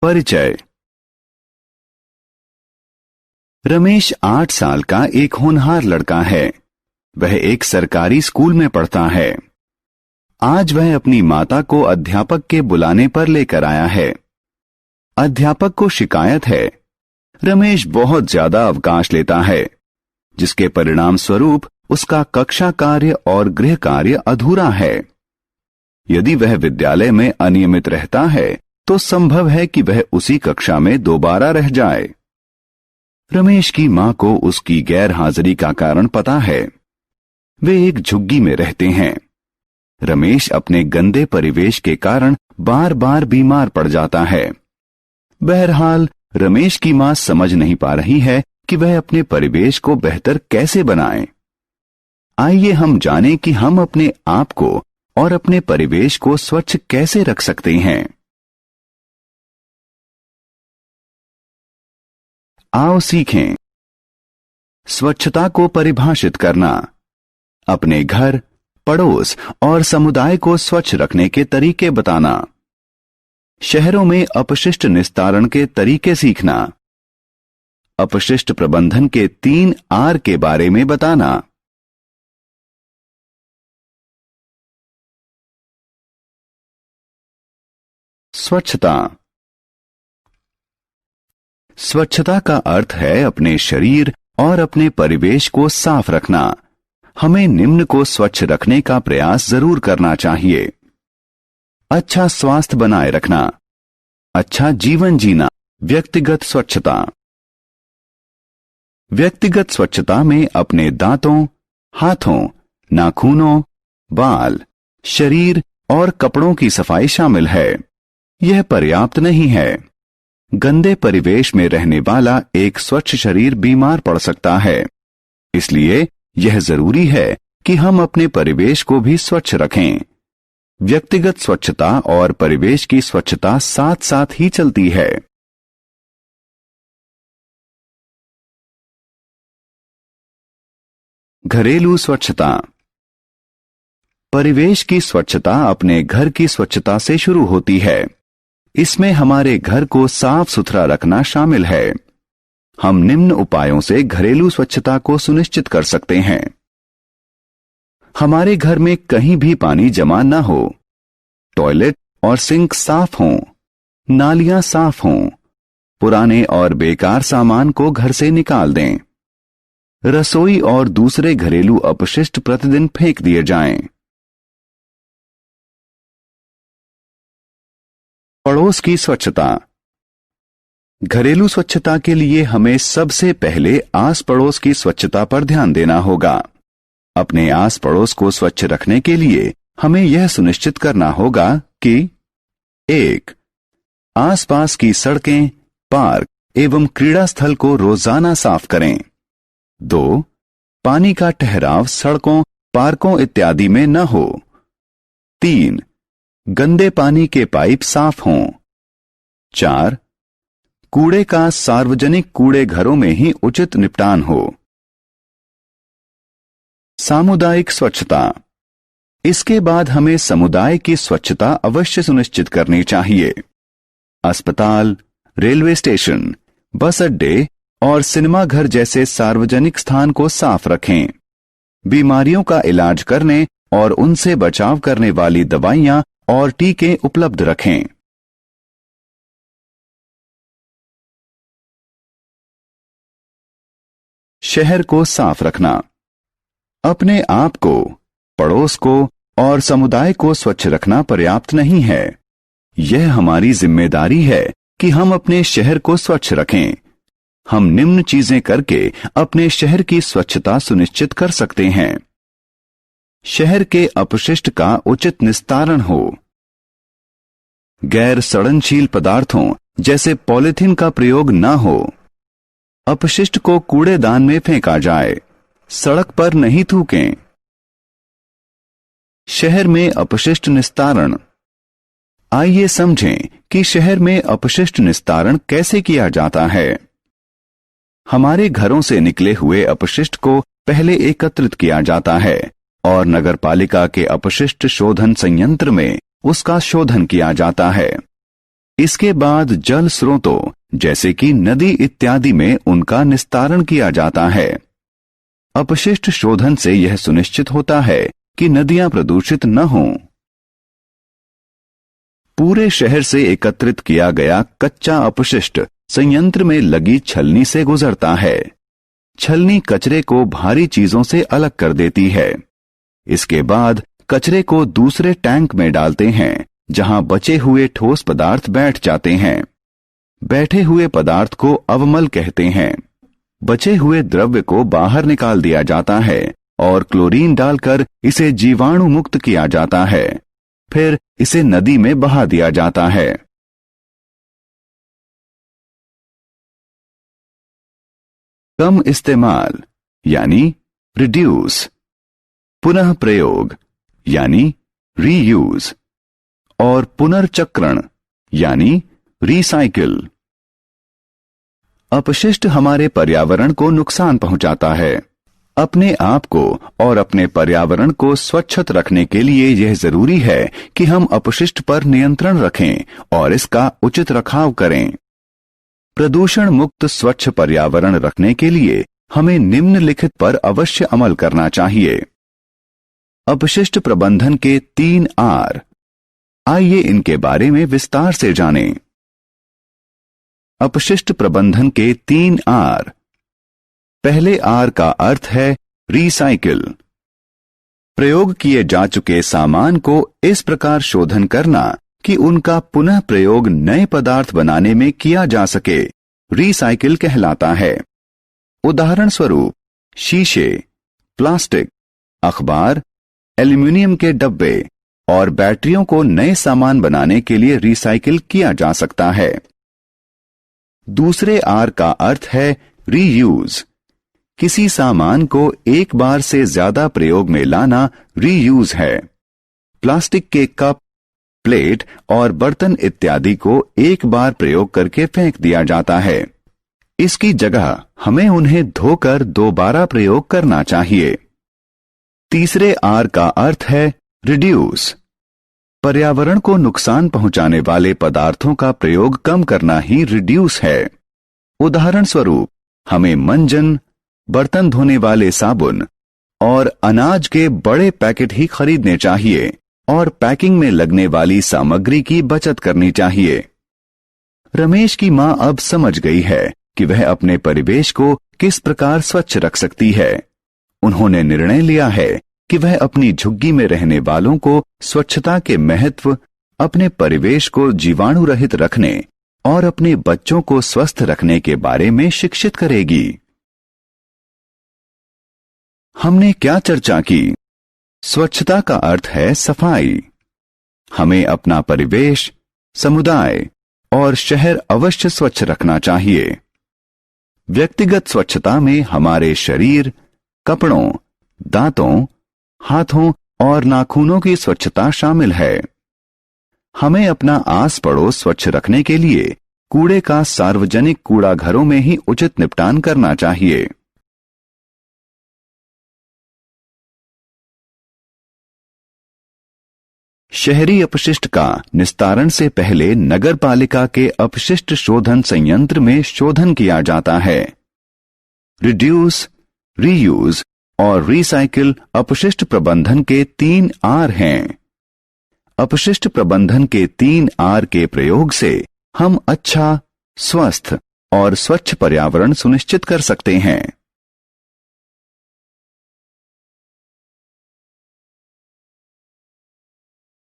परिचय। रमेश 8 साल का एक होनहार लड़का है। वह एक सरकारी स्कूल में पढ़ता है। आज वह अपनी माता को अध्यापक के बुलाने पर लेकर आया है। अध्यापक को शिकायत है, रमेश बहुत ज्यादा अवकाश लेता है, जिसके परिणाम स्वरूप उसका कक्षा कार्य और गृह कार्य अधूरा है। यदि वह विद्यालय में अनियमित रहता है तो संभव है कि वह उसी कक्षा में दोबारा रह जाए। रमेश की मां को उसकी गैर हाजिरी का कारण पता है। वे एक झुग्गी में रहते हैं। रमेश अपने गंदे परिवेश के कारण बार बार बीमार पड़ जाता है। बहरहाल रमेश की मां समझ नहीं पा रही है कि वह अपने परिवेश को बेहतर कैसे बनाए। आइए हम जानें कि हम अपने आप को और अपने परिवेश को स्वच्छ कैसे रख सकते हैं। आओ सीखें। स्वच्छता को परिभाषित करना, अपने घर, पड़ोस और समुदाय को स्वच्छ रखने के तरीके बताना, शहरों में अपशिष्ट निस्तारण के तरीके सीखना, अपशिष्ट प्रबंधन के 3 आर के बारे में बताना। स्वच्छता। स्वच्छता का अर्थ है अपने शरीर और अपने परिवेश को साफ रखना। हमें निम्न को स्वच्छ रखने का प्रयास जरूर करना चाहिए। अच्छा स्वास्थ्य बनाए रखना, अच्छा जीवन जीना, व्यक्तिगत स्वच्छता। व्यक्तिगत स्वच्छता में अपने दांतों, हाथों, नाखूनों, बाल, शरीर और कपड़ों की सफाई शामिल है। यह पर्याप्त नहीं है। गंदे परिवेश में रहने वाला एक स्वच्छ शरीर बीमार पड़ सकता है। इसलिए यह जरूरी है कि हम अपने परिवेश को भी स्वच्छ रखें। व्यक्तिगत स्वच्छता और परिवेश की स्वच्छता साथ साथ ही चलती है। घरेलू स्वच्छता। परिवेश की स्वच्छता अपने घर की स्वच्छता से शुरू होती है। इसमें हमारे घर को साफ सुथरा रखना शामिल है। हम निम्न उपायों से घरेलू स्वच्छता को सुनिश्चित कर सकते हैं। हमारे घर में कहीं भी पानी जमा न हो, टॉयलेट और सिंक साफ हों, नालियां साफ हों, पुराने और बेकार सामान को घर से निकाल दें। रसोई और दूसरे घरेलू अपशिष्ट प्रतिदिन फेंक दिए जाएं। पड़ोस की स्वच्छता। घरेलू स्वच्छता के लिए हमें सबसे पहले आस पड़ोस की स्वच्छता पर ध्यान देना होगा। अपने आस पड़ोस को स्वच्छ रखने के लिए हमें यह सुनिश्चित करना होगा कि 1. आसपास की सड़कें, पार्क एवं क्रीड़ा स्थल को रोजाना साफ करें। 2. पानी का ठहराव सड़कों, पार्कों इत्यादि में न हो। 3. गंदे पानी के पाइप साफ हों। 4. कूड़े का सार्वजनिक कूड़े घरों में ही उचित निपटान हो। सामुदायिक स्वच्छता। इसके बाद हमें समुदाय की स्वच्छता अवश्य सुनिश्चित करनी चाहिए। अस्पताल, रेलवे स्टेशन, बस अड्डे और सिनेमा घर जैसे सार्वजनिक स्थान को साफ रखें। बीमारियों का इलाज करने और उनसे बचाव करने वाली दवाइयां और टीके उपलब्ध रखें। शहर को साफ रखना। अपने आप को, पड़ोस को और समुदाय को स्वच्छ रखना पर्याप्त नहीं है। यह हमारी जिम्मेदारी है कि हम अपने शहर को स्वच्छ रखें। हम निम्न चीजें करके अपने शहर की स्वच्छता सुनिश्चित कर सकते हैं। शहर के अपशिष्ट का उचित निस्तारण हो। गैर सड़नशील पदार्थों जैसे पॉलीथीन का प्रयोग न हो। अपशिष्ट को कूड़ेदान में फेंका जाए, सड़क पर नहीं थूकें। शहर में अपशिष्ट निस्तारण। आइए समझें कि शहर में अपशिष्ट निस्तारण कैसे किया जाता है। हमारे घरों से निकले हुए अपशिष्ट को पहले एकत्रित किया जाता है और नगरपालिका के अपशिष्ट शोधन संयंत्र में उसका शोधन किया जाता है। इसके बाद जल स्रोतों जैसे कि नदी इत्यादि में उनका निस्तारण किया जाता है। अपशिष्ट शोधन से यह सुनिश्चित होता है कि नदियां प्रदूषित न हों। पूरे शहर से एकत्रित किया गया कच्चा अपशिष्ट संयंत्र में लगी छलनी से गुजरता है। छलनी कचरे को भारी चीजों से अलग कर देती है। इसके बाद कचरे को दूसरे टैंक में डालते हैं जहां बचे हुए ठोस पदार्थ बैठ जाते हैं। बैठे हुए पदार्थ को अवमल कहते हैं। बचे हुए द्रव्य को बाहर निकाल दिया जाता है और क्लोरीन डालकर इसे जीवाणु मुक्त किया जाता है। फिर इसे नदी में बहा दिया जाता है। कम इस्तेमाल यानी रिड्यूस, पुनः प्रयोग यानी रीयूज और पुनर्चक्रण यानी रिसाइकिल। अपशिष्ट हमारे पर्यावरण को नुकसान पहुंचाता है। अपने आप को और अपने पर्यावरण को स्वच्छ रखने के लिए यह जरूरी है कि हम अपशिष्ट पर नियंत्रण रखें और इसका उचित रखाव करें। प्रदूषण मुक्त स्वच्छ पर्यावरण रखने के लिए हमें निम्नलिखित पर अवश्य अमल करना चाहिए। अपशिष्ट प्रबंधन के 3 आर। आइए इनके बारे में विस्तार से जानें। अपशिष्ट प्रबंधन के 3 आर। पहले आर का अर्थ है रिसाइकिल। प्रयोग किए जा चुके सामान को इस प्रकार शोधन करना कि उनका पुनः प्रयोग नए पदार्थ बनाने में किया जा सके, रिसाइकिल कहलाता है। उदाहरण स्वरूप शीशे, प्लास्टिक, अखबार, एल्यूमिनियम के डब्बे और बैटरियों को नए सामान बनाने के लिए रिसाइकिल किया जा सकता है। दूसरे आर का अर्थ है रीयूज। किसी सामान को एक बार से ज्यादा प्रयोग में लाना रीयूज है। प्लास्टिक के कप, प्लेट और बर्तन इत्यादि को एक बार प्रयोग करके फेंक दिया जाता है। इसकी जगह हमें उन्हें धोकर दोबारा प्रयोग करना चाहिए। तीसरे आर का अर्थ है रिड्यूस। पर्यावरण को नुकसान पहुंचाने वाले पदार्थों का प्रयोग कम करना ही रिड्यूस है। उदाहरण स्वरूप हमें मंजन, बर्तन धोने वाले साबुन और अनाज के बड़े पैकेट ही खरीदने चाहिए और पैकिंग में लगने वाली सामग्री की बचत करनी चाहिए। रमेश की मां अब समझ गई है कि वह अपने परिवेश को किस प्रकार स्वच्छ रख सकती है। उन्होंने निर्णय लिया है कि वह अपनी झुग्गी में रहने वालों को स्वच्छता के महत्व, अपने परिवेश को जीवाणु रहित रखने और अपने बच्चों को स्वस्थ रखने के बारे में शिक्षित करेगी। हमने क्या चर्चा की? स्वच्छता का अर्थ है सफाई। हमें अपना परिवेश, समुदाय और शहर अवश्य स्वच्छ रखना चाहिए। व्यक्तिगत स्वच्छता में हमारे शरीर, कपड़ों, दांतों, हाथों और नाखूनों की स्वच्छता शामिल है। हमें अपना आस पड़ोस स्वच्छ रखने के लिए कूड़े का सार्वजनिक कूड़ा घरों में ही उचित निपटान करना चाहिए। शहरी अपशिष्ट का निस्तारण से पहले नगर पालिका के अपशिष्ट शोधन संयंत्र में शोधन किया जाता है। रिड्यूस, रीयूज और रिसाइकिल अपशिष्ट प्रबंधन के 3 आर हैं। अपशिष्ट प्रबंधन के 3 आर के प्रयोग से हम अच्छा, स्वस्थ और स्वच्छ पर्यावरण सुनिश्चित कर सकते हैं।